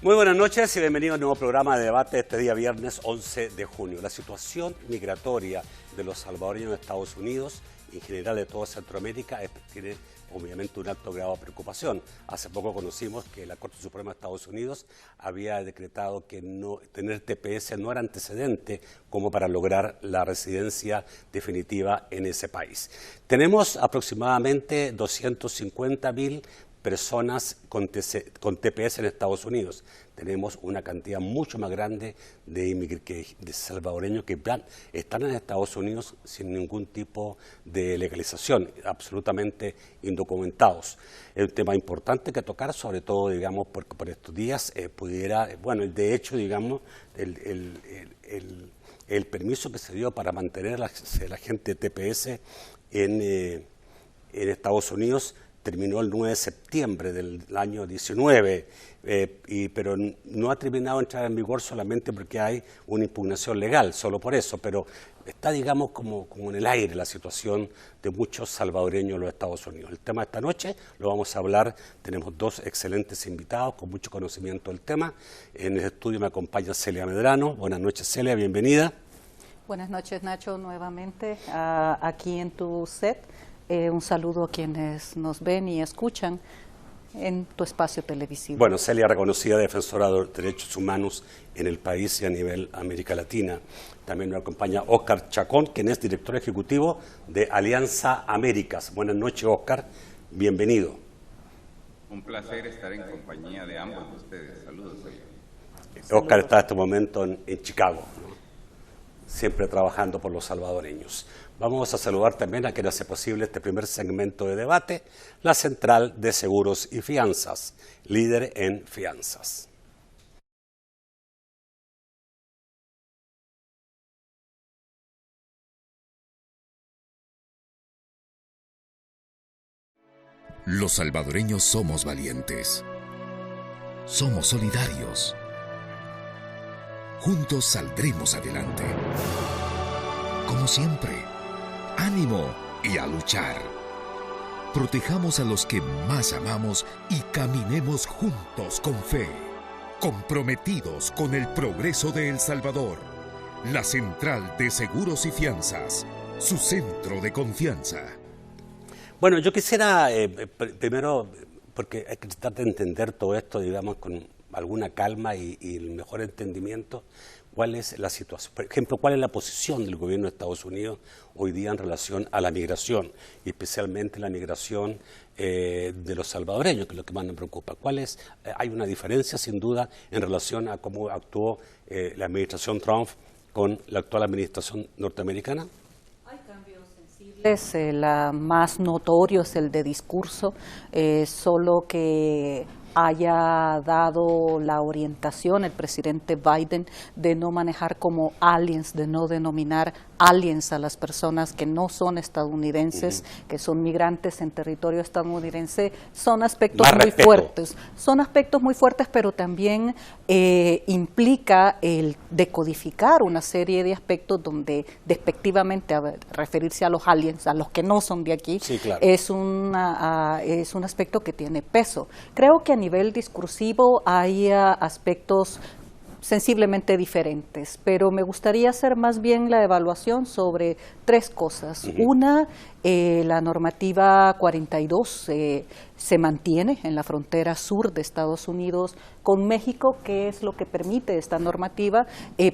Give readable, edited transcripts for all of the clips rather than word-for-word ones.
Muy buenas noches y bienvenidos a un nuevo programa de debate este día viernes 11 de junio. La situación migratoria de los salvadoreños en Estados Unidos y en general de toda Centroamérica tiene obviamente un alto grado de preocupación. Hace poco conocimos que la Corte Suprema de Estados Unidos había decretado que tener TPS no era antecedente como para lograr la residencia definitiva en ese país. Tenemos aproximadamente 250.000 personas con TPS en Estados Unidos. Tenemos una cantidad mucho más grande de salvadoreños que están en Estados Unidos sin ningún tipo de legalización, absolutamente indocumentados. Es un tema importante que tocar, sobre todo, digamos, porque por estos días de hecho, digamos, el permiso que se dio para mantener a la gente de TPS en Estados Unidos terminó el 9 de septiembre del año 19, pero no ha terminado de entrar en vigor solamente porque hay una impugnación legal, solo por eso, pero está, digamos, como en el aire la situación de muchos salvadoreños en los Estados Unidos. El tema de esta noche lo vamos a hablar, tenemos dos excelentes invitados con mucho conocimiento del tema. En el estudio me acompaña Celia Medrano. Buenas noches, Celia, bienvenida. Buenas noches, Nacho, nuevamente aquí en tu set. Un saludo a quienes nos ven y escuchan en tu espacio televisivo. Bueno, Celia, reconocida defensora de derechos humanos en el país y a nivel América Latina. También nos acompaña Óscar Chacón, quien es director ejecutivo de Alianza Américas. Buenas noches, Óscar. Bienvenido. Un placer estar en compañía de ambos de ustedes. Saludos, Celia. Óscar está en este momento en Chicago, ¿no? Siempre trabajando por los salvadoreños. Vamos a saludar también a quien hace posible este primer segmento de debate, la Central de Seguros y Fianzas, líder en fianzas. Los salvadoreños somos valientes. Somos solidarios. Juntos saldremos adelante. Como siempre, ánimo y a luchar. Protejamos a los que más amamos y caminemos juntos con fe, comprometidos con el progreso de El Salvador. La Central de Seguros y Fianzas, su centro de confianza. Bueno, yo quisiera primero, porque hay que tratar de entender todo esto, digamos, con alguna calma y el mejor entendimiento. ¿Cuál es la situación? Por ejemplo, ¿cuál es la posición del gobierno de Estados Unidos hoy día en relación a la migración, y especialmente la migración de los salvadoreños, que es lo que más nos preocupa? Hay una diferencia, sin duda, en relación a cómo actuó la administración Trump con la actual administración norteamericana? Hay cambios sensibles, el más notorio es el de discurso, solo que haya dado la orientación el presidente Biden de no manejar como aliens, de no denominar aliens a las personas que no son estadounidenses, que son migrantes en territorio estadounidense, son aspectos muy fuertes. Son aspectos muy fuertes, pero también implica el decodificar una serie de aspectos donde despectivamente referirse a los aliens, a los que no son de aquí, sí, claro, es un aspecto que tiene peso. Creo que a nivel discursivo hay aspectos sensiblemente diferentes, pero me gustaría hacer más bien la evaluación sobre tres cosas. Una, la normativa 42 se mantiene en la frontera sur de Estados Unidos con México. ¿Qué es lo que permite esta normativa?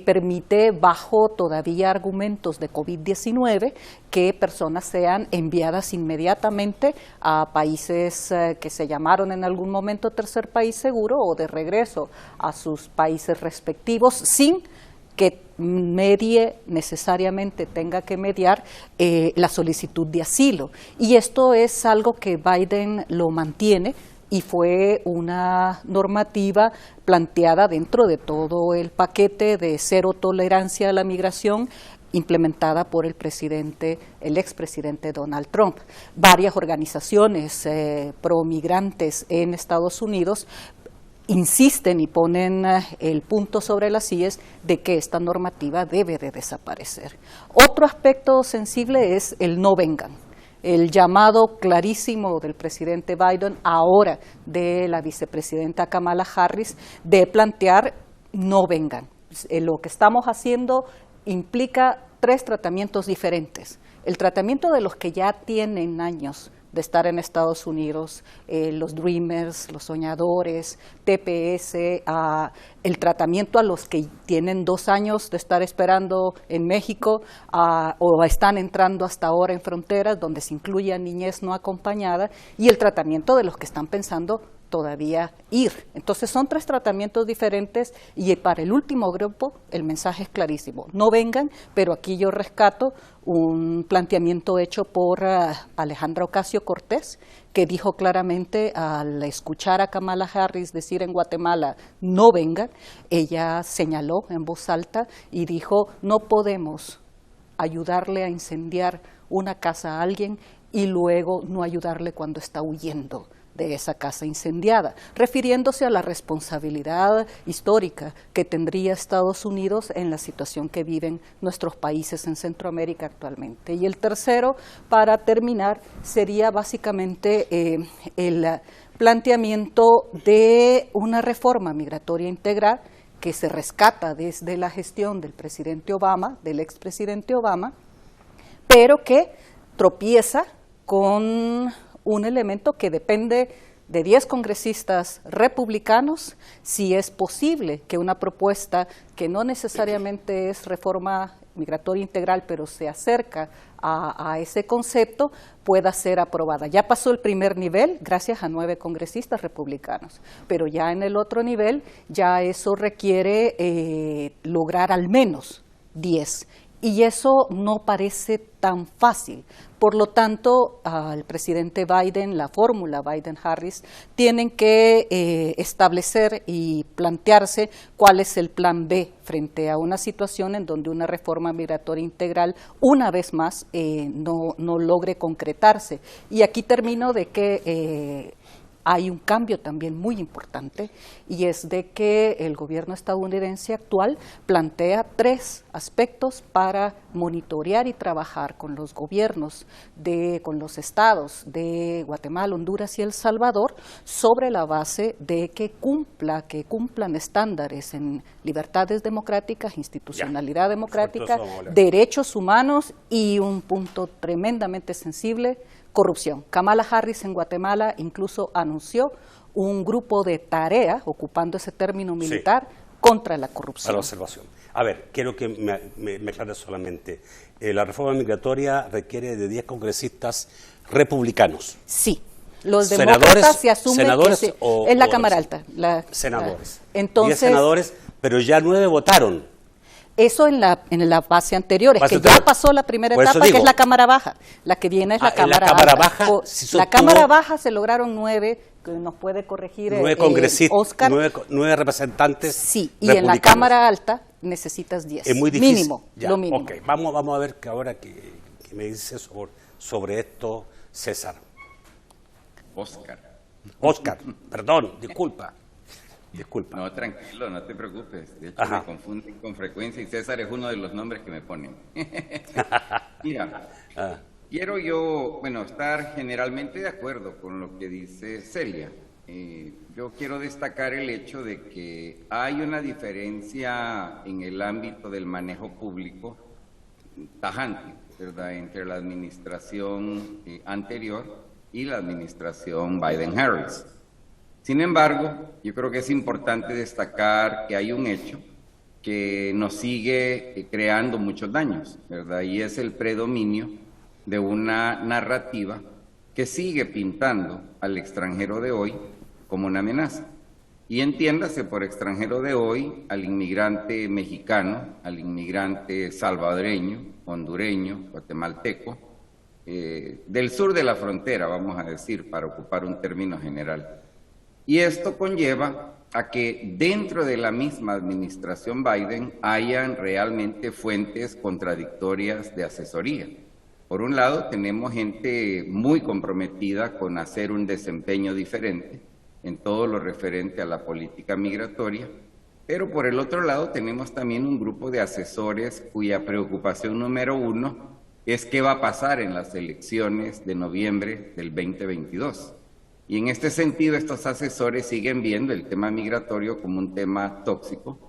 Permite, bajo todavía argumentos de COVID-19, que personas sean enviadas inmediatamente a países que se llamaron en algún momento tercer país seguro o de regreso a sus países respectivos sin que necesariamente tenga que mediar la solicitud de asilo. Y esto es algo que Biden lo mantiene y fue una normativa planteada dentro de todo el paquete de cero tolerancia a la migración implementada por el expresidente Donald Trump. Varias organizaciones pro-migrantes en Estados Unidos insisten y ponen el punto sobre las íes de que esta normativa debe de desaparecer. Otro aspecto sensible es el no vengan. el llamado clarísimo del presidente Biden, ahora de la vicepresidenta Kamala Harris, de plantear no vengan. Lo que estamos haciendo implica 3 tratamientos diferentes. El tratamiento de los que ya tienen años de estar en Estados Unidos, los Dreamers, los soñadores, TPS, el tratamiento a los que tienen 2 años de estar esperando en México o están entrando hasta ahora en fronteras donde se incluye a niñez no acompañada, y el tratamiento de los que están pensando todavía ir. Entonces son 3 tratamientos diferentes, y para el último grupo el mensaje es clarísimo: no vengan, pero aquí yo rescato un planteamiento hecho por Alejandra Ocasio-Cortez, que dijo claramente, al escuchar a Kamala Harris decir en Guatemala no vengan, ella señaló en voz alta y dijo: no podemos ayudarle a incendiar una casa a alguien y luego no ayudarle cuando está huyendo de esa casa incendiada, refiriéndose a la responsabilidad histórica que tendría Estados Unidos en la situación que viven nuestros países en Centroamérica actualmente. Y el tercero, para terminar, sería básicamente el planteamiento de una reforma migratoria integral que se rescata desde la gestión del presidente Obama, del expresidente Obama, pero que tropieza con un elemento que depende de 10 congresistas republicanos, si es posible que una propuesta que no necesariamente es reforma migratoria integral, pero se acerca a ese concepto, pueda ser aprobada. Ya pasó el primer nivel gracias a 9 congresistas republicanos, pero ya en el otro nivel ya eso requiere lograr al menos 10. Y eso no parece tan fácil. Por lo tanto, el presidente Biden, la fórmula Biden-Harris, tienen que establecer y plantearse cuál es el plan B frente a una situación en donde una reforma migratoria integral, una vez más, no logre concretarse. Y aquí termino de que hay un cambio también muy importante, y es de que el gobierno estadounidense actual plantea 3 aspectos para monitorear y trabajar con los gobiernos, con los estados de Guatemala, Honduras y El Salvador, sobre la base de que cumplan estándares en libertades democráticas, institucionalidad democrática, derechos humanos y un punto tremendamente sensible: corrupción. Kamala Harris en Guatemala incluso anunció un grupo de tarea, ocupando ese término militar, contra la corrupción. Para la observación. A ver, quiero que me aclare solamente. La reforma migratoria requiere de 10 congresistas republicanos. Sí. Los demócratas se asumen senadores que es la Cámara Alta. Senadores. Entonces, 10 senadores, pero ya 9 votaron. Eso en la fase anterior, es que ya pasó la primera etapa, que es la Cámara Baja. La que viene es la Cámara Alta. Baja, la Cámara Baja se lograron 9, que nos puede corregir 9 congresistas, Oscar. 9 representantes. Sí, y en la Cámara Alta necesitas 10. Es muy difícil. Mínimo, ya, lo mínimo. Okay. Vamos a ver que ahora que me dice sobre esto, César. Oscar, perdón, disculpa. No, tranquilo, no te preocupes. De hecho, me confunden con frecuencia y César es uno de los nombres que me ponen. Mira, quiero yo, estar generalmente de acuerdo con lo que dice Celia. Yo quiero destacar el hecho de que hay una diferencia en el ámbito del manejo público tajante, ¿verdad?, entre la administración anterior y la administración Biden-Harris. Sin embargo, yo creo que es importante destacar que hay un hecho que nos sigue creando muchos daños, ¿verdad? Y es el predominio de una narrativa que sigue pintando al extranjero de hoy como una amenaza. Y entiéndase por extranjero de hoy al inmigrante mexicano, al inmigrante salvadoreño, hondureño, guatemalteco, del sur de la frontera, vamos a decir, para ocupar un término general. Y esto conlleva a que dentro de la misma administración Biden hayan realmente fuentes contradictorias de asesoría. Por un lado, tenemos gente muy comprometida con hacer un desempeño diferente en todo lo referente a la política migratoria, pero por el otro lado tenemos también un grupo de asesores cuya preocupación número 1 es qué va a pasar en las elecciones de noviembre del 2022. Y en este sentido, estos asesores siguen viendo el tema migratorio como un tema tóxico.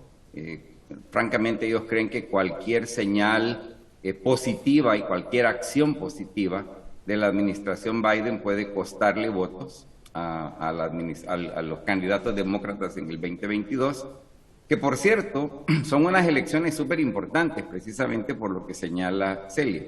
Francamente, ellos creen que cualquier señal positiva y cualquier acción positiva de la administración Biden puede costarle votos a los candidatos demócratas en el 2022, que por cierto son unas elecciones súper importantes, precisamente por lo que señala Celia.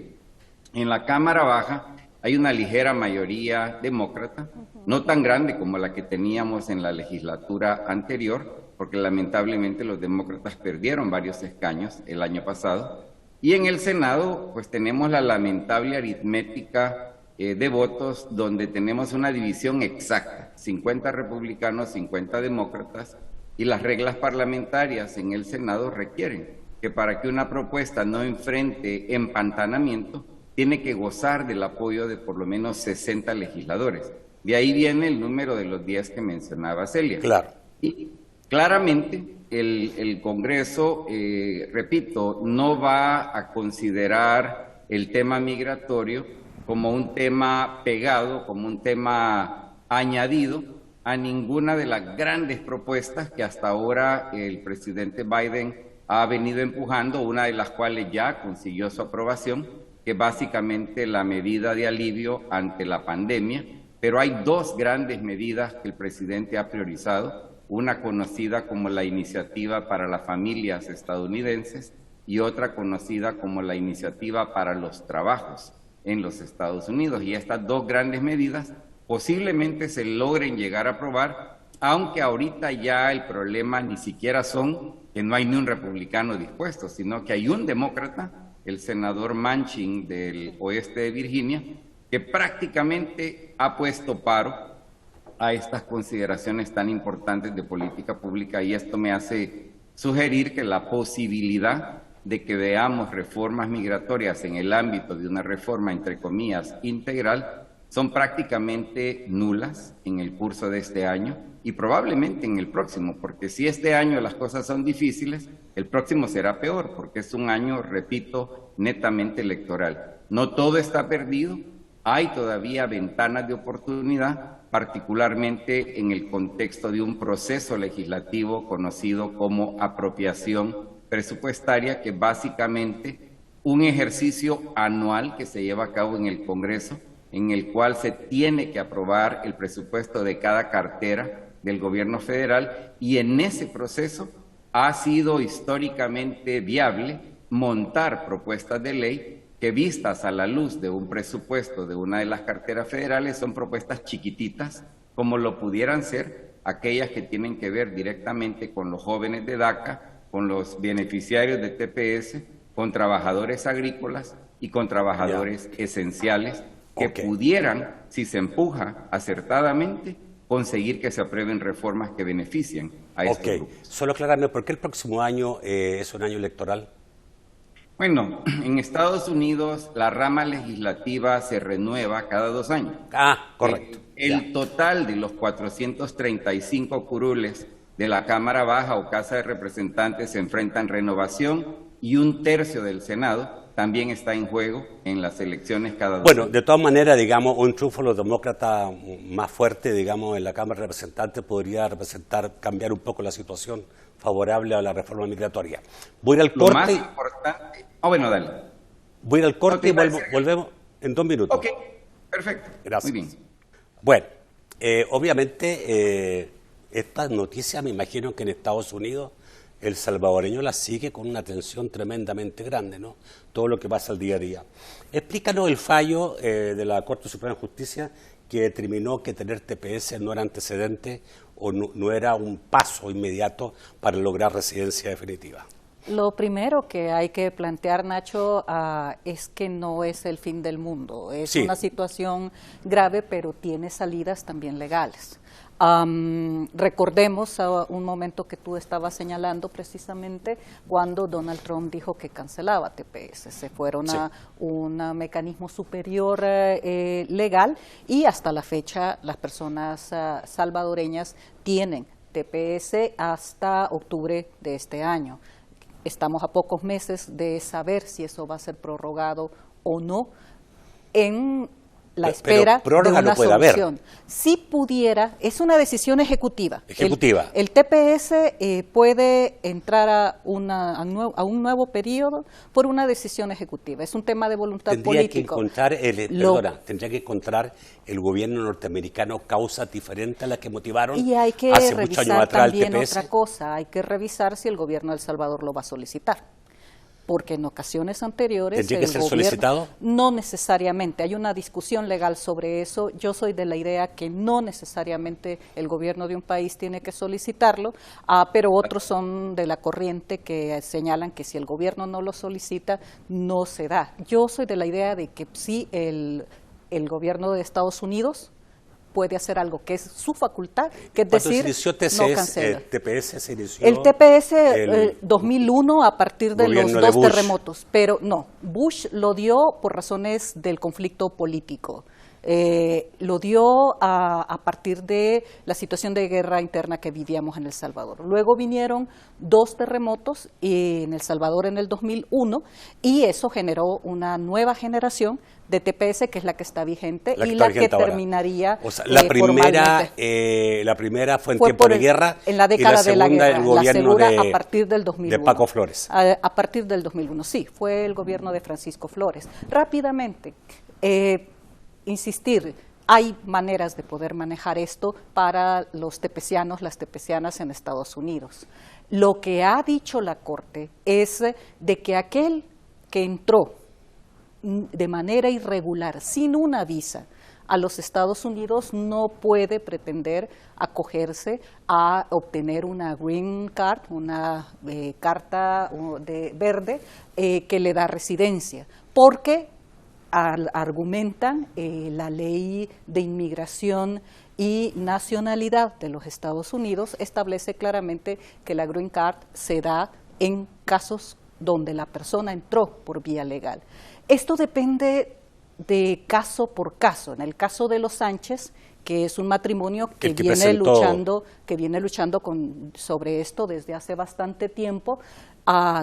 En la Cámara Baja hay una ligera mayoría demócrata, no tan grande como la que teníamos en la legislatura anterior, porque lamentablemente los demócratas perdieron varios escaños el año pasado. Y en el Senado, pues tenemos la lamentable aritmética de votos donde tenemos una división exacta, 50 republicanos, 50 demócratas, y las reglas parlamentarias en el Senado requieren que para que una propuesta no enfrente empantanamiento, tiene que gozar del apoyo de por lo menos 60 legisladores. De ahí viene el número de los 10 que mencionaba Celia. Claro. Y claramente el Congreso, repito, no va a considerar el tema migratorio como un tema pegado, como un tema añadido a ninguna de las grandes propuestas que hasta ahora el presidente Biden ha venido empujando, una de las cuales ya consiguió su aprobación, que es básicamente la medida de alivio ante la pandemia, pero hay dos grandes medidas que el presidente ha priorizado, una conocida como la Iniciativa para las Familias Estadounidenses y otra conocida como la Iniciativa para los Trabajos en los Estados Unidos. Y estas dos grandes medidas posiblemente se logren llegar a aprobar, aunque ahorita ya el problema ni siquiera son que no hay ni un republicano dispuesto, sino que hay un demócrata, el senador Manchin del oeste de Virginia, que prácticamente ha puesto paro a estas consideraciones tan importantes de política pública, y esto me hace sugerir que la posibilidad de que veamos reformas migratorias en el ámbito de una reforma, entre comillas, integral, son prácticamente nulas en el curso de este año y probablemente en el próximo, porque si este año las cosas son difíciles, el próximo será peor, porque es un año, repito, netamente electoral. No todo está perdido, hay todavía ventanas de oportunidad, particularmente en el contexto de un proceso legislativo conocido como apropiación presupuestaria, que es básicamente un ejercicio anual que se lleva a cabo en el Congreso, en el cual se tiene que aprobar el presupuesto de cada cartera del gobierno federal, y en ese proceso ha sido históricamente viable montar propuestas de ley que, vistas a la luz de un presupuesto de una de las carteras federales, son propuestas chiquititas, como lo pudieran ser aquellas que tienen que ver directamente con los jóvenes de DACA, con los beneficiarios de TPS, con trabajadores agrícolas y con trabajadores esenciales, que pudieran, si se empuja acertadamente, conseguir que se aprueben reformas que beneficien a estos grupos. Solo aclararme, ¿por qué el próximo año es un año electoral? Bueno, en Estados Unidos la rama legislativa se renueva cada 2 años. Ah, correcto. El total de los 435 curules de la Cámara Baja o Casa de Representantes se enfrentan renovación, y 1/3 del Senado también está en juego en las elecciones cada 2 años. Bueno, de todas maneras, digamos, un triunfo de los demócratas más fuerte, digamos, en la Cámara de Representantes podría representar, cambiar un poco la situación favorable a la reforma migratoria. Voy a ir al corte. Lo más importante... bueno, dale. Voy a ir al corte y volvemos en 2 minutos. Ok, perfecto. Gracias. Muy bien. Bueno, obviamente, esta noticia, me imagino que en Estados Unidos el salvadoreño la sigue con una atención tremendamente grande, ¿no? Todo lo que pasa al día a día. Explícanos el fallo de la Corte Suprema de Justicia que determinó que tener TPS no era antecedente o no era un paso inmediato para lograr residencia definitiva. Lo primero que hay que plantear, Nacho, es que no es el fin del mundo. Es una situación grave, pero tiene salidas también legales. Recordemos un momento que tú estabas señalando precisamente cuando Donald Trump dijo que cancelaba TPS. Se fueron a un mecanismo superior legal, y hasta la fecha las personas salvadoreñas tienen TPS hasta octubre de este año. Estamos a pocos meses de saber si eso va a ser prorrogado o no en la espera de una no puede solución. Haber. Si pudiera, es una decisión ejecutiva. Ejecutiva. El TPS puede entrar a un nuevo periodo por una decisión ejecutiva. Es un tema de voluntad política. Tendría que encontrar el gobierno norteamericano causas diferentes a las que motivaron y hay que hace muchos años atrás el TPS. también otra cosa, hay que revisar si el gobierno de El Salvador lo va a solicitar. Porque en ocasiones anteriores ¿Tendría que ser solicitado? No necesariamente, hay una discusión legal sobre eso. Yo soy de la idea que no necesariamente el gobierno de un país tiene que solicitarlo, pero otros son de la corriente que señalan que si el gobierno no lo solicita, no se da. Yo soy de la idea de que sí el gobierno de Estados Unidos puede hacer algo que es su facultad, que es decir, no cancela. TPS se inició el TPS 2001 a partir de los dos terremotos, pero no, Bush lo dio por razones del conflicto político. Lo dio a partir de la situación de guerra interna que vivíamos en El Salvador. Luego vinieron 2 terremotos en El Salvador en el 2001 y eso generó una nueva generación de TPS que es la que está vigente y la que terminaría. O sea, la primera fue en tiempo de guerra en la década y la segunda de la guerra. el gobierno a partir del 2001. De Paco Flores. A partir del 2001, sí, fue el gobierno de Francisco Flores. Rápidamente, insistir, hay maneras de poder manejar esto para los tepecianos, las tepecianas en Estados Unidos. Lo que ha dicho la Corte es de que aquel que entró de manera irregular, sin una visa, a los Estados Unidos no puede pretender acogerse a obtener una green card, una carta verde que le da residencia, porque argumentan la ley de inmigración y nacionalidad de los Estados Unidos establece claramente que la green card se da en casos donde la persona entró por vía legal. Esto depende de caso por caso. En el caso de los Sánchez, que es un matrimonio que viene luchando sobre esto desde hace bastante tiempo,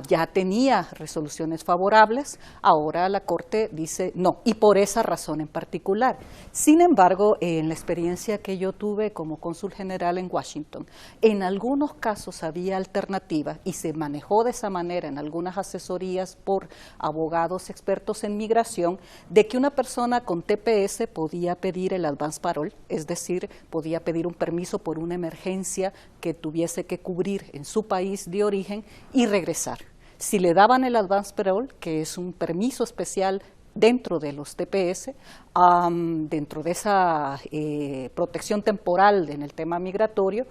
ya tenía resoluciones favorables, ahora la Corte dice no, y por esa razón en particular. Sin embargo, en la experiencia que yo tuve como cónsul general en Washington, en algunos casos había alternativa y se manejó de esa manera en algunas asesorías por abogados expertos en migración, de que una persona con TPS podía pedir el advance parole, es decir, podía pedir un permiso por una emergencia que tuviese que cubrir en su país de origen y regresar. Si le daban el advance parole, que es un permiso especial dentro de los TPS, dentro de esa protección temporal en el tema migratorio,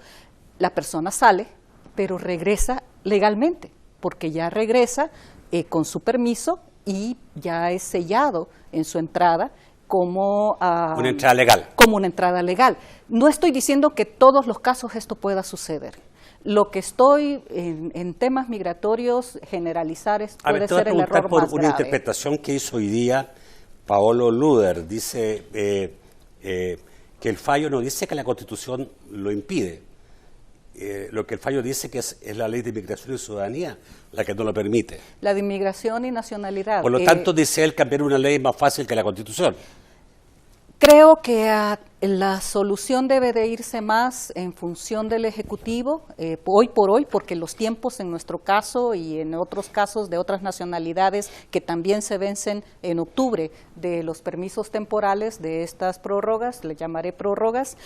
la persona sale, pero regresa legalmente, porque ya regresa con su permiso y ya es sellado en su entrada como una entrada legal. Como una entrada legal. No estoy diciendo que todos los casos esto pueda suceder. Lo que estoy en temas migratorios, generalizar puede ser el error por más una grave. Interpretación que hizo hoy día Paolo Luder, dice que el fallo no dice que la Constitución lo impide, lo que el fallo dice que es la Ley de Inmigración y Ciudadanía la que no lo permite. La de inmigración y nacionalidad. Por lo tanto, dice él, cambiar una ley es más fácil que la Constitución. Creo que la solución debe de irse más en función del Ejecutivo, hoy por hoy, porque los tiempos en nuestro caso y en otros casos de otras nacionalidades que también se vencen en octubre de los permisos temporales de estas prórrogas, le llamaré prórrogas,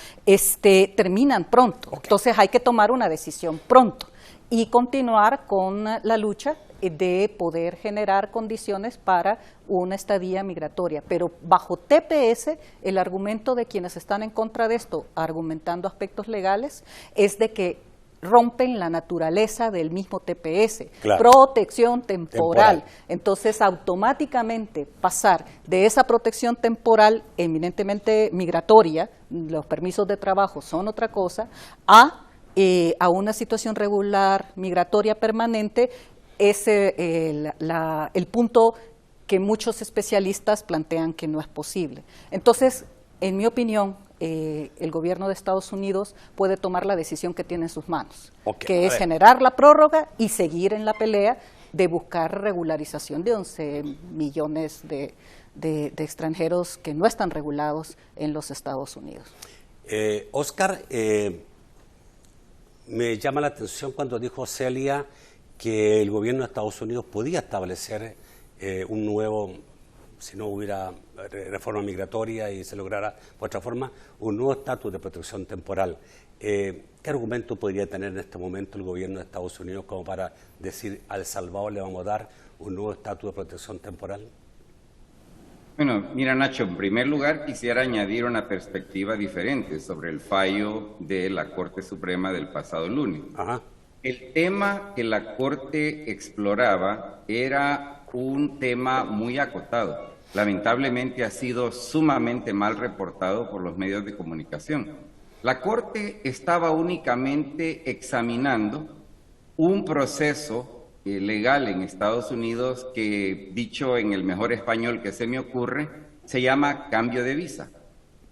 terminan pronto. Okay. Entonces hay que tomar una decisión pronto y continuar con la lucha de poder generar condiciones para una estadía migratoria. Pero bajo TPS, el argumento de quienes están en contra de esto, argumentando aspectos legales, es de que rompen la naturaleza del mismo TPS, claro. Protección temporal. Entonces, automáticamente pasar de esa protección temporal eminentemente migratoria, los permisos de trabajo son otra cosa, a una situación regular migratoria permanente, es el punto que muchos especialistas plantean que no es posible. Entonces, en mi opinión, el gobierno de Estados Unidos puede tomar la decisión que tiene en sus manos, que es generar la prórroga y seguir en la pelea de buscar regularización de 11 millones de extranjeros que no están regulados en los Estados Unidos. Oscar, me llama la atención cuando dijo Celia que el gobierno de Estados Unidos podía establecer un nuevo, si no hubiera reforma migratoria y se lograra por otra forma, un nuevo estatus de protección temporal. ¿Qué argumento podría tener en este momento el gobierno de Estados Unidos como para decir a El Salvador le vamos a dar un nuevo estatus de protección temporal? Bueno, mira, Nacho, en primer lugar quisiera añadir una perspectiva diferente sobre el fallo de la Corte Suprema del pasado lunes. Ajá. El tema que la Corte exploraba era un tema muy acotado. Lamentablemente ha sido sumamente mal reportado por los medios de comunicación. La Corte estaba únicamente examinando un proceso legal en Estados Unidos que, dicho en el mejor español que se me ocurre, se llama cambio de visa.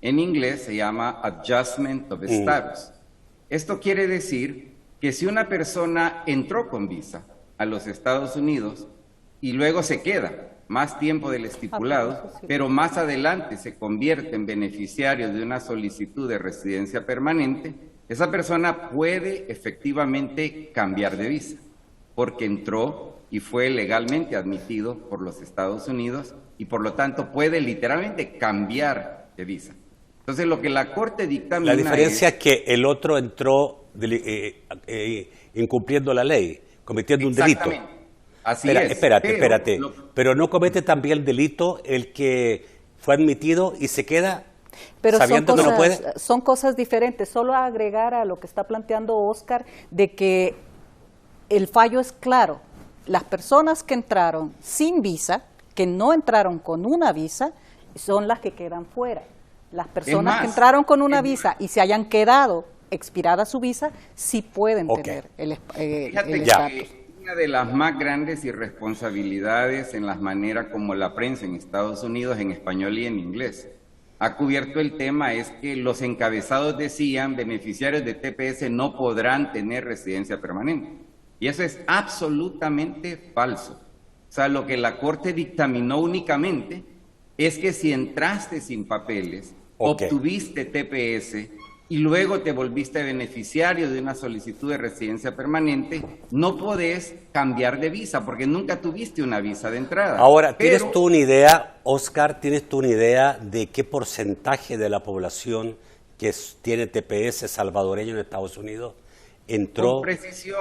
En inglés se llama adjustment of status. Esto quiere decir que si una persona entró con visa a los Estados Unidos y luego se queda más tiempo del estipulado, pero más adelante se convierte en beneficiario de una solicitud de residencia permanente, esa persona puede efectivamente cambiar de visa, porque entró y fue legalmente admitido por los Estados Unidos y por lo tanto puede literalmente cambiar de visa. Entonces lo que la Corte dictamina... La diferencia es que el otro entró incumpliendo la ley, cometiendo un delito. Así es. Espérate. Pero no comete también el delito el que fue admitido y se queda pero sabiendo que no puede. Son cosas diferentes. Solo agregar a lo que está planteando Oscar de que el fallo es claro. Las personas que entraron sin visa, que no entraron con una visa, son las que quedan fuera. Las personas que entraron con una visa y se hayan quedado expirada su visa, sí pueden tener el estatus. Una de las más grandes irresponsabilidades en la manera como la prensa en Estados Unidos, en español y en inglés, ha cubierto el tema es que los encabezados decían beneficiarios de TPS no podrán tener residencia permanente. Y eso es absolutamente falso. O sea, lo que la Corte dictaminó únicamente es que si entraste sin papeles, obtuviste TPS y luego te volviste beneficiario de una solicitud de residencia permanente, no podés cambiar de visa porque nunca tuviste una visa de entrada. Ahora, ¿tienes tú una idea, Oscar, tienes tú una idea de qué porcentaje de la población que tiene TPS salvadoreño en Estados Unidos entró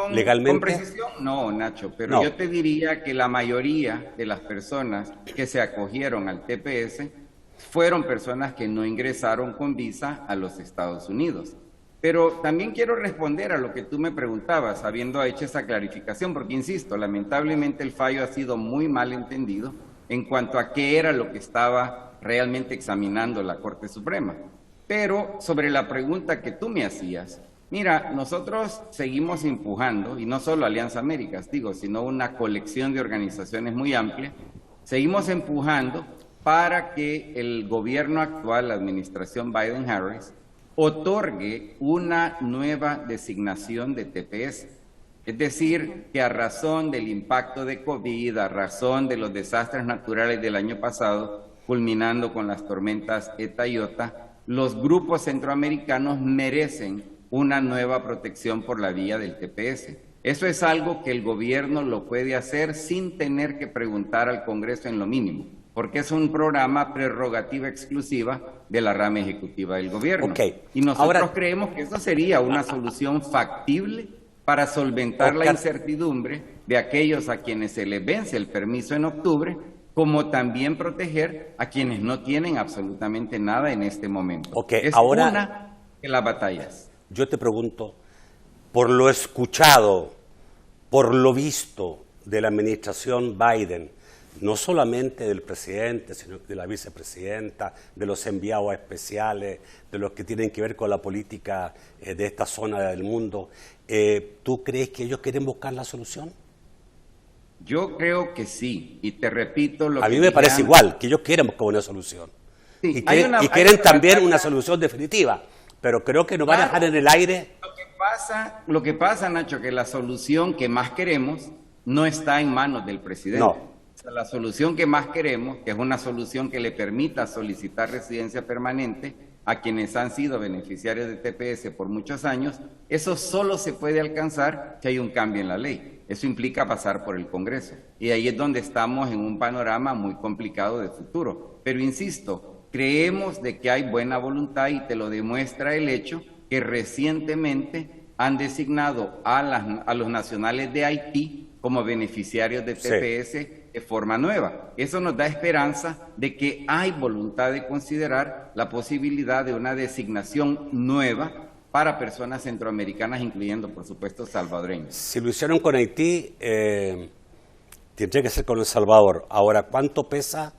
legalmente? Con precisión no, Nacho, pero yo te diría que la mayoría de las personas que se acogieron al TPS fueron personas que no ingresaron con visa a los Estados Unidos. Pero también quiero responder a lo que tú me preguntabas, habiendo hecho esa clarificación, porque insisto, lamentablemente el fallo ha sido muy mal entendido en cuanto a qué era lo que estaba realmente examinando la Corte Suprema. Pero sobre la pregunta que tú me hacías, mira, nosotros seguimos empujando, y no solo Alianza Américas, sino una colección de organizaciones muy amplia, seguimos empujando para que el gobierno actual, la administración Biden-Harris, otorgue una nueva designación de TPS. Es decir, que a razón del impacto de COVID, a razón de los desastres naturales del año pasado, culminando con las tormentas ETA y OTA, los grupos centroamericanos merecen una nueva protección por la vía del TPS. Eso es algo que el gobierno lo puede hacer sin tener que preguntar al Congreso en lo mínimo, porque es un programa prerrogativa exclusiva de la rama ejecutiva del gobierno. Y nosotros creemos que eso sería una solución factible para solventar la incertidumbre de aquellos a quienes se les vence el permiso en octubre, como también proteger a quienes no tienen absolutamente nada en este momento. Es una de las batallas. Yo te pregunto, por lo escuchado, por lo visto de la administración Biden, no solamente del presidente, sino de la vicepresidenta, de los enviados especiales, de los que tienen que ver con la política de esta zona del mundo, ¿tú crees que ellos quieren buscar la solución? Yo creo que sí, y te repito lo que... A mí me parece igual, que ellos quieren buscar una solución. Sí, y quieren también una solución definitiva, pero creo que nos van a dejar en el aire. Lo que pasa, Nacho, que la solución que más queremos no está en manos del presidente. No. O sea, la solución que más queremos, que es una solución que le permita solicitar residencia permanente a quienes han sido beneficiarios de TPS por muchos años, eso solo se puede alcanzar si hay un cambio en la ley. Eso implica pasar por el Congreso. Y ahí es donde estamos en un panorama muy complicado de futuro. Pero insisto, creemos de que hay buena voluntad y te lo demuestra el hecho que recientemente han designado a los nacionales de Haití como beneficiarios de TPS de forma nueva. Eso nos da esperanza de que hay voluntad de considerar la posibilidad de una designación nueva para personas centroamericanas, incluyendo, por supuesto, salvadoreños. Si lo hicieron con Haití, tendría que ser con El Salvador. Ahora, ¿cuánto pesa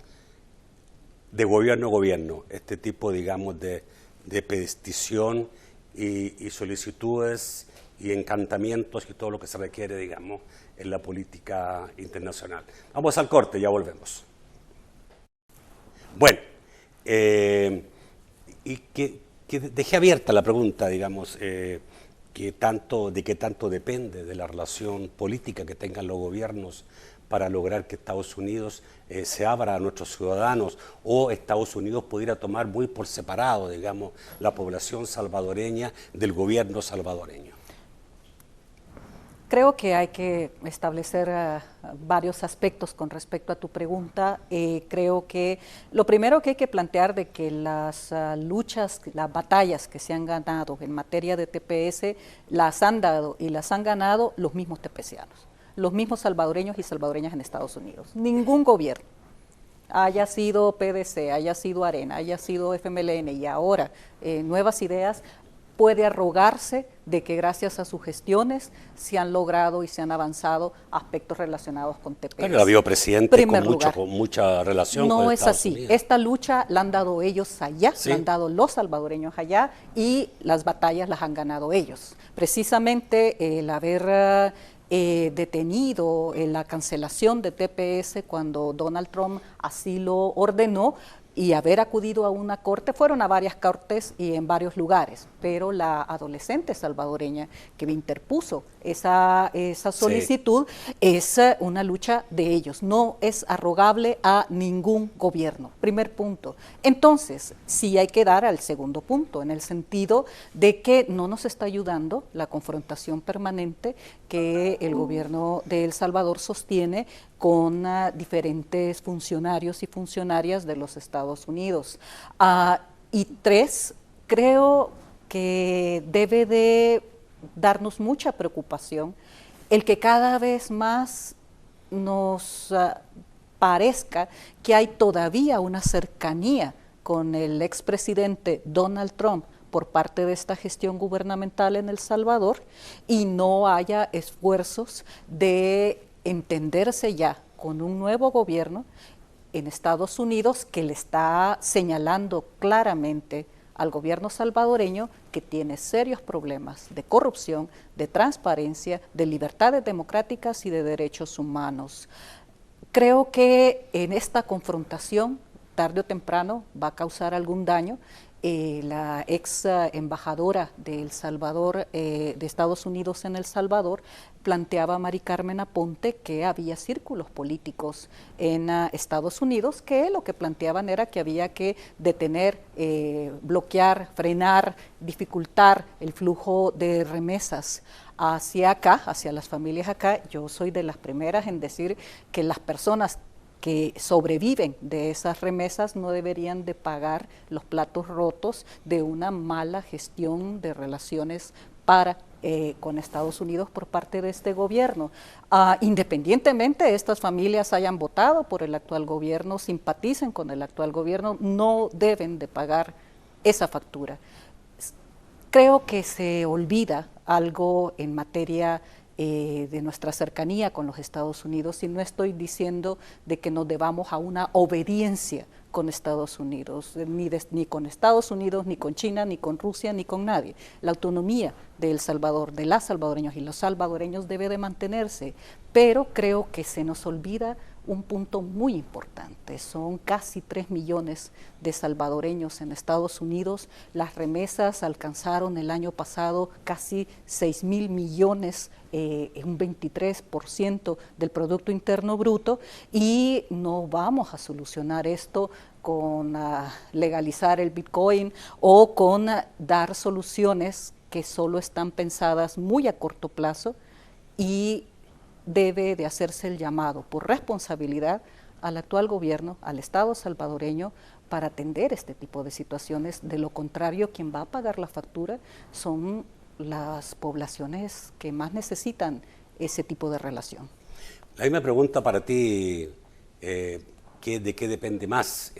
de gobierno a gobierno este tipo, digamos, de petición y solicitudes y encantamientos y todo lo que se requiere, digamos, en la política internacional? Vamos al corte, ya volvemos. Bueno, y que dejé abierta la pregunta, digamos, de qué tanto depende de la relación política que tengan los gobiernos para lograr que Estados Unidos se abra a nuestros ciudadanos, o Estados Unidos pudiera tomar muy por separado, digamos, la población salvadoreña del gobierno salvadoreño. Creo que hay que establecer varios aspectos con respecto a tu pregunta. Creo que lo primero que hay que plantear de que las luchas, las batallas que se han ganado en materia de TPS, las han dado y las han ganado los mismos tepecianos, los mismos salvadoreños y salvadoreñas en Estados Unidos. Ningún gobierno, haya sido PDC, haya sido Arena, haya sido FMLN y ahora Nuevas Ideas, puede arrogarse de que gracias a sus gestiones se han logrado y se han avanzado aspectos relacionados con TPS. Claro, ha habido presidentes con mucha relación con Estados Unidos. No es así. Esta lucha la han dado ellos allá, la han dado los salvadoreños allá, y las batallas las han ganado ellos. Precisamente el haber detenido la cancelación de TPS cuando Donald Trump así lo ordenó, y haber acudido a una corte, fueron a varias cortes y en varios lugares, pero la adolescente salvadoreña que interpuso esa solicitud es una lucha de ellos, no es arrogable a ningún gobierno, primer punto. Entonces, sí hay que dar al segundo punto, en el sentido de que no nos está ayudando la confrontación permanente que el gobierno de El Salvador sostiene con diferentes funcionarios y funcionarias de los Estados Unidos. Y tres, creo que debe de darnos mucha preocupación el que cada vez más nos parezca que hay todavía una cercanía con el expresidente Donald Trump por parte de esta gestión gubernamental en El Salvador, y no haya esfuerzos de entenderse ya con un nuevo gobierno en Estados Unidos que le está señalando claramente al gobierno salvadoreño que tiene serios problemas de corrupción, de transparencia, de libertades democráticas y de derechos humanos. Creo que en esta confrontación, tarde o temprano, va a causar algún daño. La ex embajadora de El Salvador, de Estados Unidos en El Salvador, planteaba a Mari Carmen Aponte que había círculos políticos en Estados Unidos que lo que planteaban era que había que detener, bloquear, frenar, dificultar el flujo de remesas hacia acá, hacia las familias acá. Yo soy de las primeras en decir que las personas que sobreviven de esas remesas no deberían de pagar los platos rotos de una mala gestión de relaciones con Estados Unidos por parte de este gobierno. Independientemente estas familias hayan votado por el actual gobierno, simpaticen con el actual gobierno, no deben de pagar esa factura. Creo que se olvida algo en materia de nuestra cercanía con los Estados Unidos, y no estoy diciendo de que nos debamos a una obediencia con Estados Unidos, ni con Estados Unidos, ni con China, ni con Rusia, ni con nadie. La autonomía de El Salvador, de las salvadoreños y los salvadoreños debe de mantenerse, pero creo que se nos olvida un punto muy importante. Son casi 3 millones de salvadoreños en Estados Unidos. Las remesas alcanzaron el año pasado casi 6.000 millones, un 23% del Producto Interno Bruto, y no vamos a solucionar esto con legalizar el Bitcoin o con dar soluciones que solo están pensadas muy a corto plazo, y debe de hacerse el llamado por responsabilidad al actual gobierno, al Estado salvadoreño, para atender este tipo de situaciones. De lo contrario, quien va a pagar la factura son las poblaciones que más necesitan ese tipo de relación. La misma pregunta para ti, ¿de qué depende más,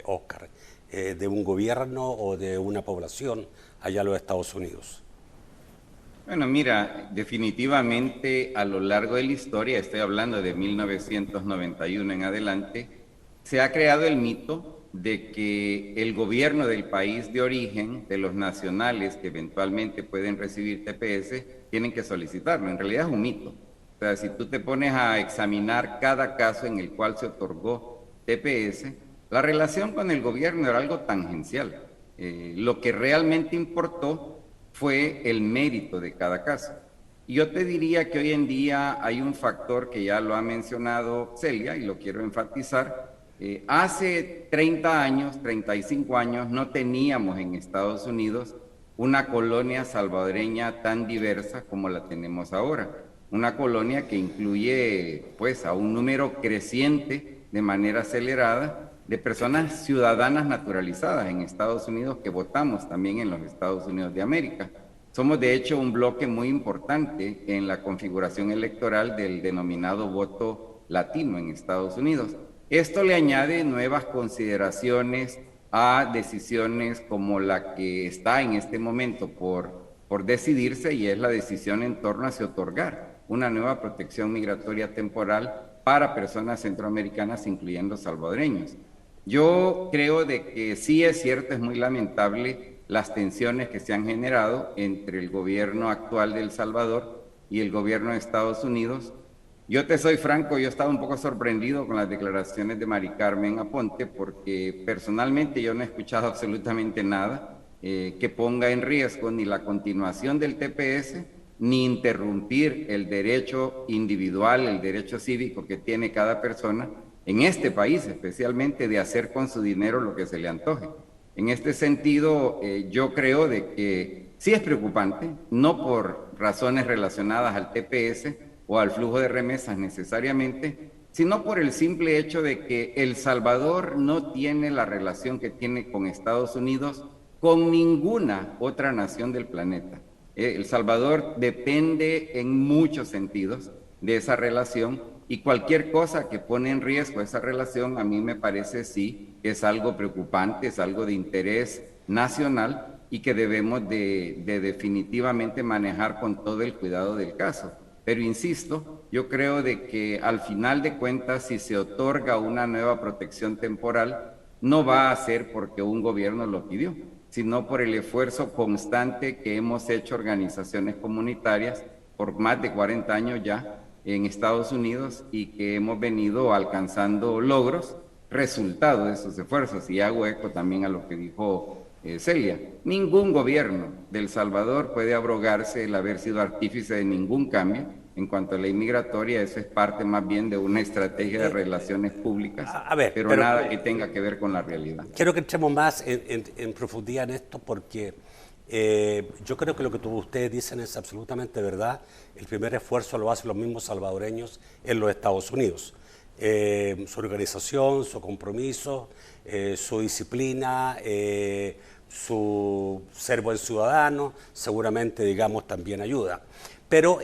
Oscar? ¿De un gobierno o de una población allá en los Estados Unidos? Bueno, mira, definitivamente a lo largo de la historia, estoy hablando de 1991 en adelante, se ha creado el mito de que el gobierno del país de origen, de los nacionales que eventualmente pueden recibir TPS, tienen que solicitarlo. En realidad es un mito. O sea, si tú te pones a examinar cada caso en el cual se otorgó TPS, la relación con el gobierno era algo tangencial. Lo que realmente importó fue el mérito de cada caso. Y yo te diría que hoy en día hay un factor que ya lo ha mencionado Celia y lo quiero enfatizar. Hace 30 años, 35 años, no teníamos en Estados Unidos una colonia salvadoreña tan diversa como la tenemos ahora. Una colonia que incluye pues a un número creciente de manera acelerada de personas ciudadanas naturalizadas en Estados Unidos que votamos también en los Estados Unidos de América. Somos de hecho un bloque muy importante en la configuración electoral del denominado voto latino en Estados Unidos. Esto le añade nuevas consideraciones a decisiones como la que está en este momento por decidirse, y es la decisión en torno a si otorgar una nueva protección migratoria temporal para personas centroamericanas, incluyendo salvadoreños. Yo creo de que sí es cierto, es muy lamentable las tensiones que se han generado entre el gobierno actual de El Salvador y el gobierno de Estados Unidos. Yo te soy franco, yo estaba un poco sorprendido con las declaraciones de Mari Carmen Aponte, porque personalmente yo no he escuchado absolutamente nada que ponga en riesgo ni la continuación del TPS, ni interrumpir el derecho individual, el derecho cívico que tiene cada persona en este país, especialmente de hacer con su dinero lo que se le antoje. En este sentido, yo creo de que sí es preocupante, no por razones relacionadas al TPS o al flujo de remesas necesariamente, sino por el simple hecho de que El Salvador no tiene la relación que tiene con Estados Unidos con ninguna otra nación del planeta. El Salvador depende en muchos sentidos de esa relación, y cualquier cosa que pone en riesgo esa relación, a mí me parece sí que es algo preocupante, es algo de interés nacional y que debemos de definitivamente manejar con todo el cuidado del caso. Pero insisto, yo creo de que al final de cuentas, si se otorga una nueva protección temporal, no va a ser porque un gobierno lo pidió, sino por el esfuerzo constante que hemos hecho organizaciones comunitarias por más de 40 años ya en Estados Unidos, y que hemos venido alcanzando logros, resultado de esos esfuerzos. Y hago eco también a lo que dijo Celia. Ningún gobierno de El Salvador puede abrogarse el haber sido artífice de ningún cambio en cuanto a ley migratoria. Eso es parte más bien de una estrategia de relaciones públicas, pero nada que tenga que ver con la realidad. Quiero que entremos más en profundidad en esto, porque yo creo que lo que ustedes dicen es absolutamente verdad. El primer esfuerzo lo hacen los mismos salvadoreños en los Estados Unidos. Su organización, su compromiso, su disciplina, su ser buen ciudadano, seguramente, digamos, también ayuda. Pero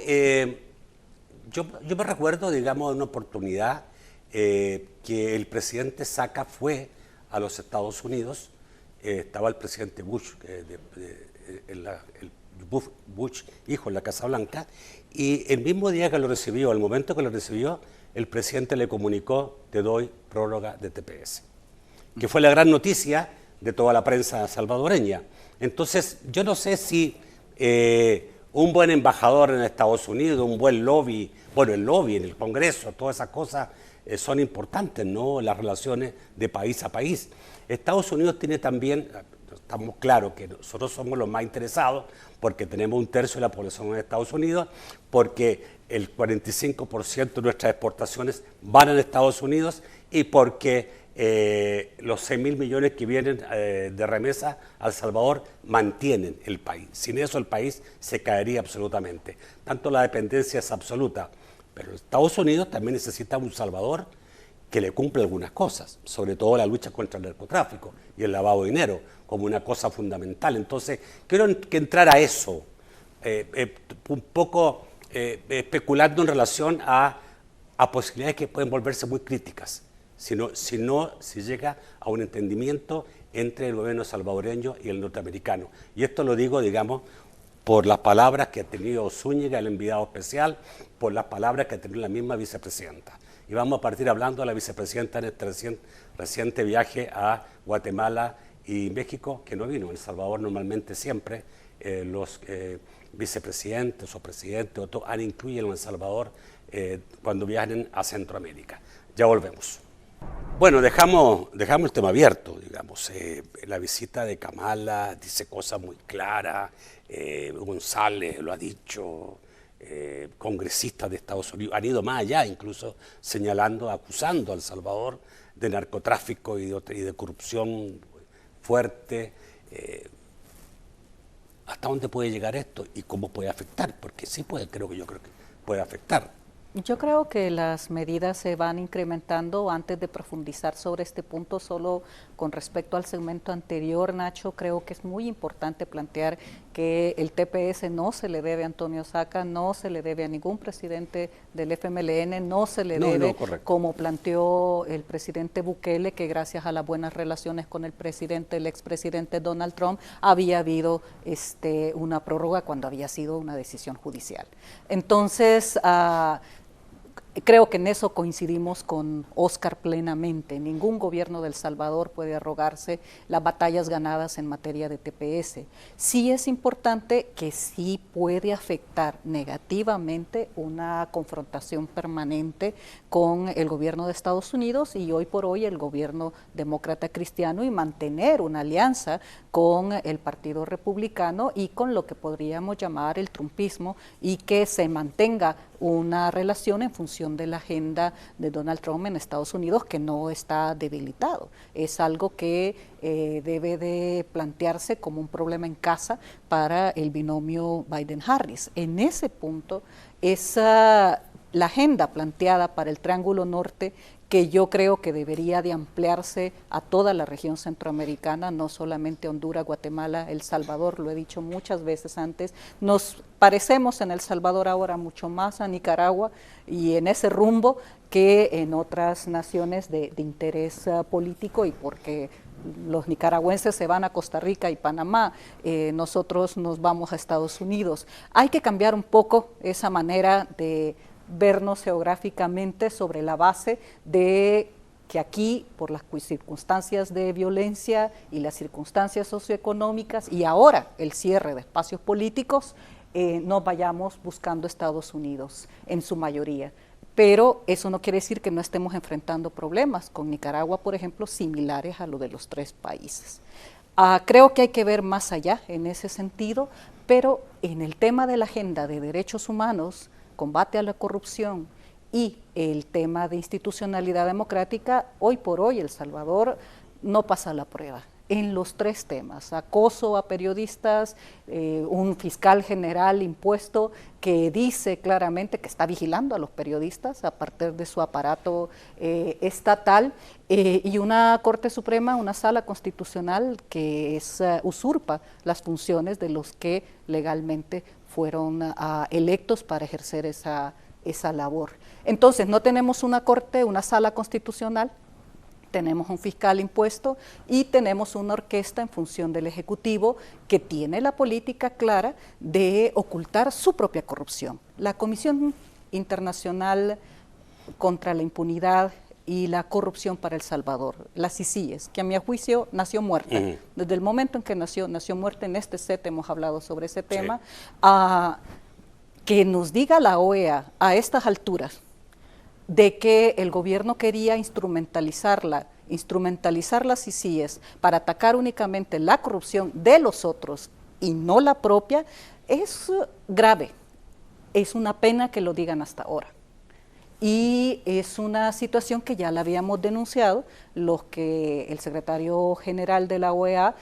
yo me recuerdo, digamos, de una oportunidad que el presidente Saca fue a los Estados Unidos. Estaba el presidente Bush, Bush hijo, en la Casa Blanca, y el mismo día que lo recibió, al momento que lo recibió, el presidente le comunicó: te doy prórroga de TPS, que fue la gran noticia de toda la prensa salvadoreña. Entonces, yo no sé si un buen embajador en Estados Unidos, un buen lobby, bueno, el lobby en el Congreso, todas esas cosas, son importantes, ¿no?, las relaciones de país a país. Estados Unidos tiene también, estamos claros que nosotros somos los más interesados porque tenemos 1/3 de la población en Estados Unidos, porque el 45% de nuestras exportaciones van a Estados Unidos y porque los 6.000 millones que vienen de remesa a El Salvador mantienen el país. Sin eso el país se caería absolutamente. Tanto la dependencia es absoluta, pero Estados Unidos también necesita un Salvador que le cumpla algunas cosas, sobre todo la lucha contra el narcotráfico y el lavado de dinero, como una cosa fundamental. Entonces, quiero que entrar a eso, un poco especulando en relación a posibilidades que pueden volverse muy críticas, si llega a un entendimiento entre el gobierno salvadoreño y el norteamericano. Y esto lo digo, digamos, por las palabras que ha tenido Zúñiga, el enviado especial, por las palabras que ha tenido la misma vicepresidenta. Y vamos a partir hablando de la vicepresidenta en este reciente viaje a Guatemala y México, que no vino. En El Salvador normalmente siempre los vicepresidentes o presidentes han incluido en El Salvador cuando viajan a Centroamérica. Ya volvemos. Bueno, dejamos el tema abierto, digamos. La visita de Kamala dice cosas muy claras, González lo ha dicho, congresistas de Estados Unidos han ido más allá, incluso señalando, acusando a El Salvador de narcotráfico y de corrupción fuerte. ¿Hasta dónde puede llegar esto y cómo puede afectar? Porque sí creo que puede afectar. Yo creo que las medidas se van incrementando. Antes de profundizar sobre este punto, solo con respecto al segmento anterior, Nacho, creo que es muy importante plantear que el TPS no se le debe a Antonio Saca, no se le debe a ningún presidente del FMLN, no se le debe, como planteó el presidente Bukele, que gracias a las buenas relaciones con el expresidente Donald Trump, había habido una prórroga cuando había sido una decisión judicial. Entonces, creo que en eso coincidimos con Oscar plenamente. Ningún gobierno de El Salvador puede arrogarse las batallas ganadas en materia de TPS. Sí es importante que sí puede afectar negativamente una confrontación permanente con el gobierno de Estados Unidos y hoy por hoy el gobierno demócrata cristiano, y mantener una alianza con el Partido Republicano y con lo que podríamos llamar el trumpismo, y que se mantenga una relación en función de la agenda de Donald Trump en Estados Unidos, que no está debilitado. Es algo que debe de plantearse como un problema en casa para el binomio Biden-Harris. En ese punto, la agenda planteada para el Triángulo Norte, que yo creo que debería de ampliarse a toda la región centroamericana, no solamente Honduras, Guatemala, El Salvador, lo he dicho muchas veces antes, nos parecemos en El Salvador ahora mucho más a Nicaragua y en ese rumbo que en otras naciones de interés político, y porque los nicaragüenses se van a Costa Rica y Panamá, nosotros nos vamos a Estados Unidos. Hay que cambiar un poco esa manera de vernos geográficamente sobre la base de que aquí, por las circunstancias de violencia y las circunstancias socioeconómicas y ahora el cierre de espacios políticos, nos vayamos buscando Estados Unidos en su mayoría. Pero eso no quiere decir que no estemos enfrentando problemas con Nicaragua, por ejemplo, similares a lo de los 3 países. Creo que hay que ver más allá en ese sentido, pero en el tema de la agenda de derechos humanos, combate a la corrupción y el tema de institucionalidad democrática, hoy por hoy El Salvador no pasa la prueba en los 3 temas: acoso a periodistas, un fiscal general impuesto que dice claramente que está vigilando a los periodistas a partir de su aparato estatal, y una Corte Suprema, una sala constitucional que usurpa las funciones de los que legalmente fueron electos para ejercer esa labor. Entonces, no tenemos una corte, una sala constitucional, tenemos un fiscal impuesto y tenemos una orquesta en función del Ejecutivo que tiene la política clara de ocultar su propia corrupción. La Comisión Internacional contra la Impunidad y la Corrupción para El Salvador, la CICIES, que a mi juicio nació muerta. Desde el momento en que nació muerta. En este set hemos hablado sobre ese tema. Sí. Que nos diga la OEA a estas alturas de que el gobierno quería instrumentalizar las ICIES para atacar únicamente la corrupción de los otros y no la propia, es grave. Es una pena que lo digan hasta ahora. Y es una situación que ya la habíamos denunciado, los que el secretario general de la OEA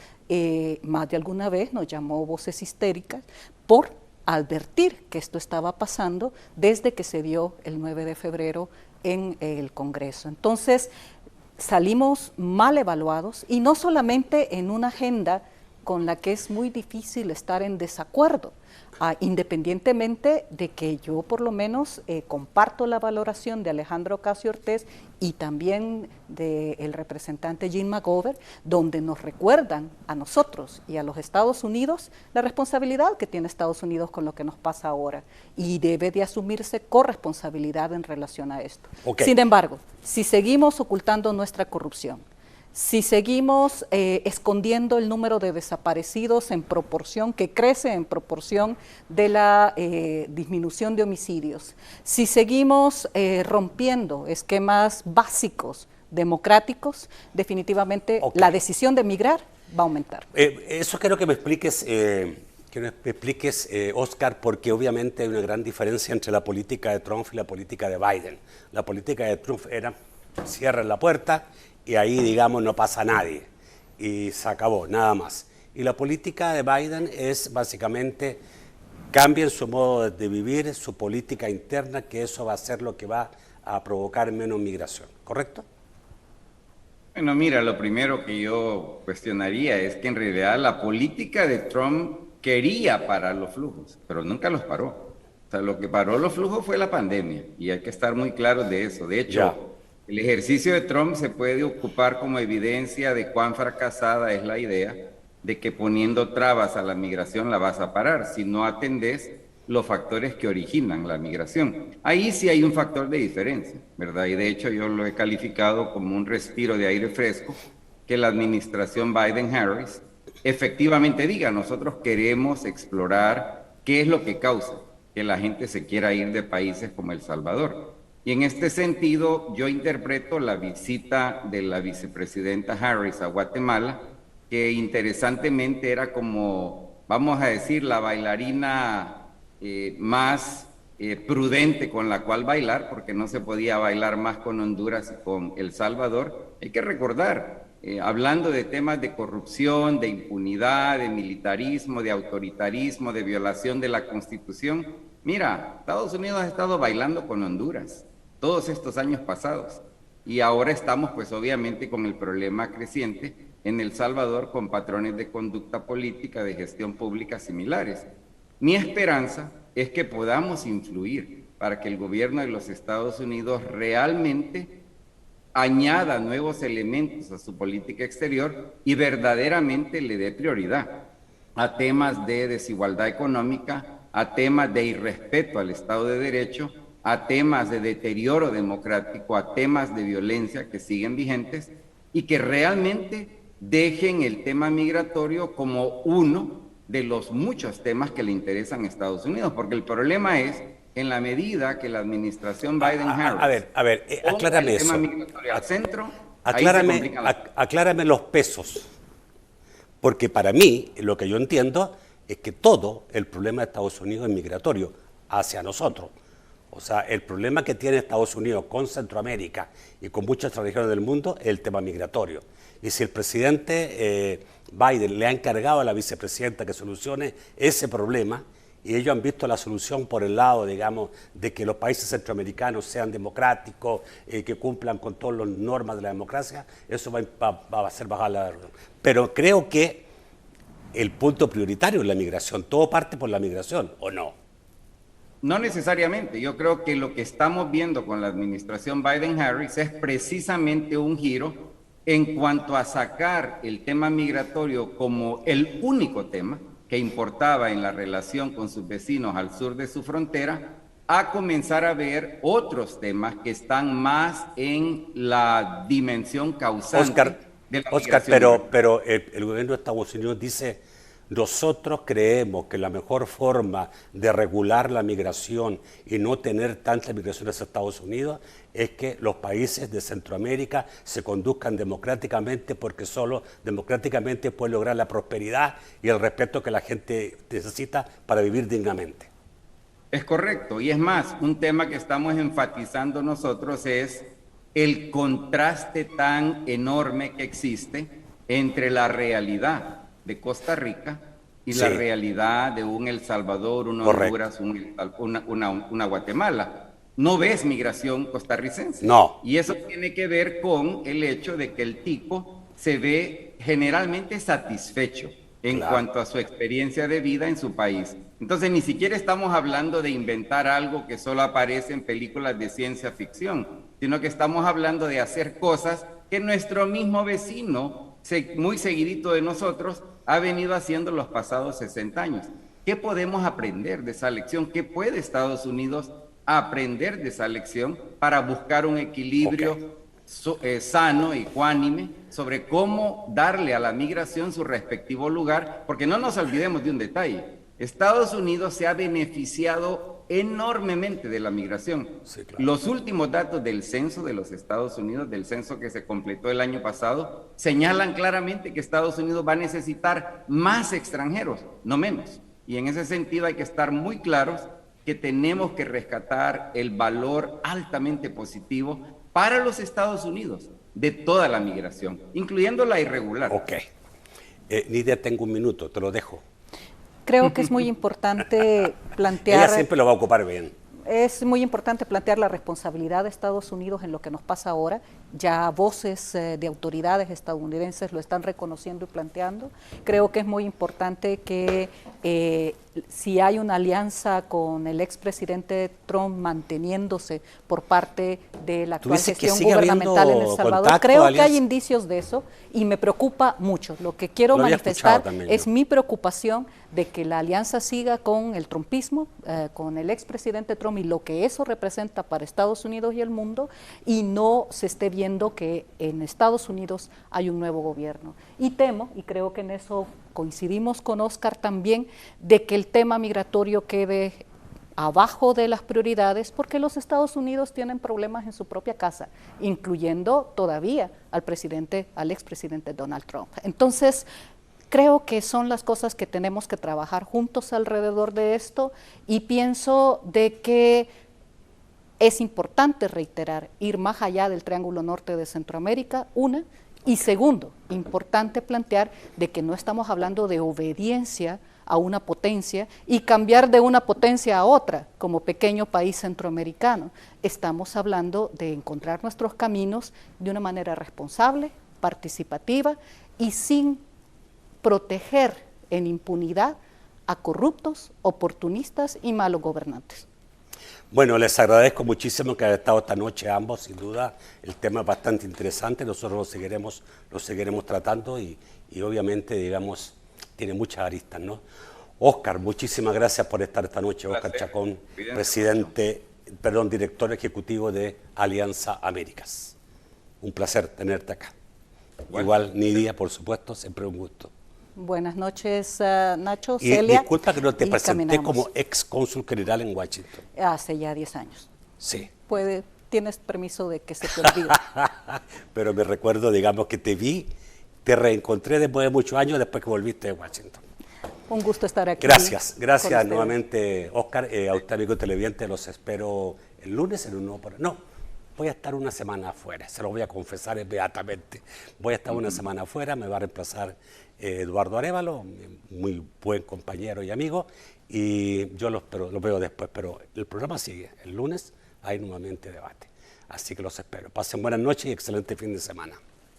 más de alguna vez nos llamó voces histéricas por advertir que esto estaba pasando desde que se dio el 9 de febrero en el Congreso. Entonces, salimos mal evaluados y no solamente en una agenda con la que es muy difícil estar en desacuerdo, independientemente de que yo por lo menos comparto la valoración de Alejandra Ocasio-Cortez y también del representante Jim McGovern, donde nos recuerdan a nosotros y a los Estados Unidos la responsabilidad que tiene Estados Unidos con lo que nos pasa ahora y debe de asumirse corresponsabilidad en relación a esto. Okay. Sin embargo, si seguimos ocultando nuestra corrupción, si seguimos escondiendo el número de desaparecidos en proporción, que crece en proporción de la disminución de homicidios, si seguimos rompiendo esquemas básicos democráticos, definitivamente la decisión de migrar va a aumentar. Eso quiero que me expliques, Oscar, porque obviamente hay una gran diferencia entre la política de Trump y la política de Biden. La política de Trump era cierren la puerta y ahí, digamos, no pasa nadie y se acabó, nada más. Y la política de Biden es básicamente cambien su modo de vivir, su política interna, que eso va a ser lo que va a provocar menos migración, ¿correcto? Bueno, mira, lo primero que yo cuestionaría es que en realidad la política de Trump quería parar los flujos, pero nunca los paró. O sea, lo que paró los flujos fue la pandemia y hay que estar muy claros de eso. De hecho, el ejercicio de Trump se puede ocupar como evidencia de cuán fracasada es la idea de que poniendo trabas a la migración la vas a parar si no atendés los factores que originan la migración. Ahí sí hay un factor de diferencia, ¿verdad? Y de hecho yo lo he calificado como un respiro de aire fresco que la administración Biden-Harris efectivamente diga, nosotros queremos explorar qué es lo que causa que la gente se quiera ir de países como El Salvador. Y en este sentido, yo interpreto la visita de la vicepresidenta Harris a Guatemala, que interesantemente era como, vamos a decir, la bailarina más prudente con la cual bailar, porque no se podía bailar más con Honduras y con El Salvador. Hay que recordar, hablando de temas de corrupción, de impunidad, de militarismo, de autoritarismo, de violación de la Constitución, mira, Estados Unidos ha estado bailando con Honduras todos estos años pasados y ahora estamos pues obviamente con el problema creciente en El Salvador con patrones de conducta política de gestión pública similares. Mi esperanza es que podamos influir para que el gobierno de los Estados Unidos realmente añada nuevos elementos a su política exterior y verdaderamente le dé prioridad a temas de desigualdad económica, a temas de irrespeto al Estado de Derecho, a temas de deterioro democrático, a temas de violencia que siguen vigentes y que realmente dejen el tema migratorio como uno de los muchos temas que le interesan a Estados Unidos, porque el problema es en la medida que la administración Biden-Harris aclárame el tema eso. migratorio al centro, Aclárame los pesos, porque para mí lo que yo entiendo es que todo el problema de Estados Unidos es migratorio hacia nosotros. O sea, el problema que tiene Estados Unidos con Centroamérica y con muchas otras regiones del mundo es el tema migratorio. Y si el presidente Biden le ha encargado a la vicepresidenta que solucione ese problema, y ellos han visto la solución por el lado, digamos, de que los países centroamericanos sean democráticos, que cumplan con todas las normas de la democracia, eso va a hacer bajar la... Pero creo que el punto prioritario es la migración. Todo parte por la migración, ¿o no? No necesariamente. Yo creo que lo que estamos viendo con la administración Biden-Harris es precisamente un giro en cuanto a sacar el tema migratorio como el único tema que importaba en la relación con sus vecinos al sur de su frontera, a comenzar a ver otros temas que están más en la dimensión causante Oscar, de la migración. Pero el gobierno de Estados Unidos dice, Nosotros creemos que la mejor forma de regular la migración y no tener tanta migración hacia Estados Unidos es que los países de Centroamérica se conduzcan democráticamente, porque solo democráticamente puede lograr la prosperidad y el respeto que la gente necesita para vivir dignamente. Es correcto, y es más, un tema que estamos enfatizando nosotros es el contraste tan enorme que existe entre la realidad de Costa Rica y la realidad de un El Salvador, una Honduras, una Guatemala. No ves migración costarricense. No. Y eso tiene que ver con el hecho de que el tipo se ve generalmente satisfecho en cuanto a su experiencia de vida en su país. Entonces ni siquiera estamos hablando de inventar algo que solo aparece en películas de ciencia ficción, sino que estamos hablando de hacer cosas que nuestro mismo vecino, muy seguidito de nosotros, ha venido haciendo los pasados 60 años. ¿Qué podemos aprender de esa lección? ¿Qué puede Estados Unidos aprender de esa lección para buscar un equilibrio sano y ecuánime sobre cómo darle a la migración su respectivo lugar? Porque no nos olvidemos de un detalle. Estados Unidos se ha beneficiado enormemente de la migración. Sí, claro. Los últimos datos del censo de los Estados Unidos, del censo que se completó el año pasado, señalan claramente que Estados Unidos va a necesitar más extranjeros, no menos. Y en ese sentido hay que estar muy claros que tenemos que rescatar el valor altamente positivo para los Estados Unidos de toda la migración, incluyendo la irregular. Ok. Nidia, tengo un minuto, te lo dejo. Creo que es muy importante plantear... Ella siempre lo va a ocupar bien. Es muy importante plantear la responsabilidad de Estados Unidos en lo que nos pasa ahora. Ya voces de autoridades estadounidenses lo están reconociendo y planteando. Creo que es muy importante que si hay una alianza con el expresidente Trump manteniéndose por parte de la actual gestión gubernamental en El Salvador, creo que hay indicios de eso y me preocupa mucho. Lo que quiero manifestar es mi preocupación de que la alianza siga con el trumpismo, con el expresidente Trump y lo que eso representa para Estados Unidos y el mundo, y no se esté viendo que en Estados Unidos hay un nuevo gobierno. Y temo, y creo que en eso coincidimos con Oscar también, de que el tema migratorio quede abajo de las prioridades, porque los Estados Unidos tienen problemas en su propia casa, incluyendo todavía al expresidente Donald Trump. Entonces, creo que son las cosas que tenemos que trabajar juntos alrededor de esto, y pienso de que es importante reiterar, ir más allá del Triángulo Norte de Centroamérica, una, y segundo, importante plantear de que no estamos hablando de obediencia a una potencia y cambiar de una potencia a otra como pequeño país centroamericano. Estamos hablando de encontrar nuestros caminos de una manera responsable, participativa y sin proteger en impunidad a corruptos, oportunistas y malos gobernantes. Bueno, les agradezco muchísimo que hayan estado esta noche ambos, sin duda. El tema es bastante interesante, nosotros lo seguiremos tratando y obviamente, digamos, tiene muchas aristas, ¿no? Oscar, muchísimas gracias por estar esta noche. Oscar Chacón, director ejecutivo de Alianza Américas. Un placer tenerte acá. Bueno, igual, Nidia, por supuesto, siempre un gusto. Buenas noches, Nacho, Celia. Y disculpa que no te presenté como ex cónsul general en Washington. Hace ya 10 años. Sí. Tienes permiso de que se te olvide. Pero me recuerdo, digamos, que te vi, te reencontré después de muchos años, después que volviste de Washington. Un gusto estar aquí. Gracias nuevamente, Oscar. A usted, amigo televidente, los espero el lunes en un nuevo programa. No, voy a estar una semana afuera, se lo voy a confesar inmediatamente. Voy a estar una semana afuera, me va a reemplazar Eduardo Arévalo, muy buen compañero y amigo, y yo los veo después, pero el programa sigue. El lunes hay nuevamente debate, así que los espero. Pasen buenas noches y excelente fin de semana.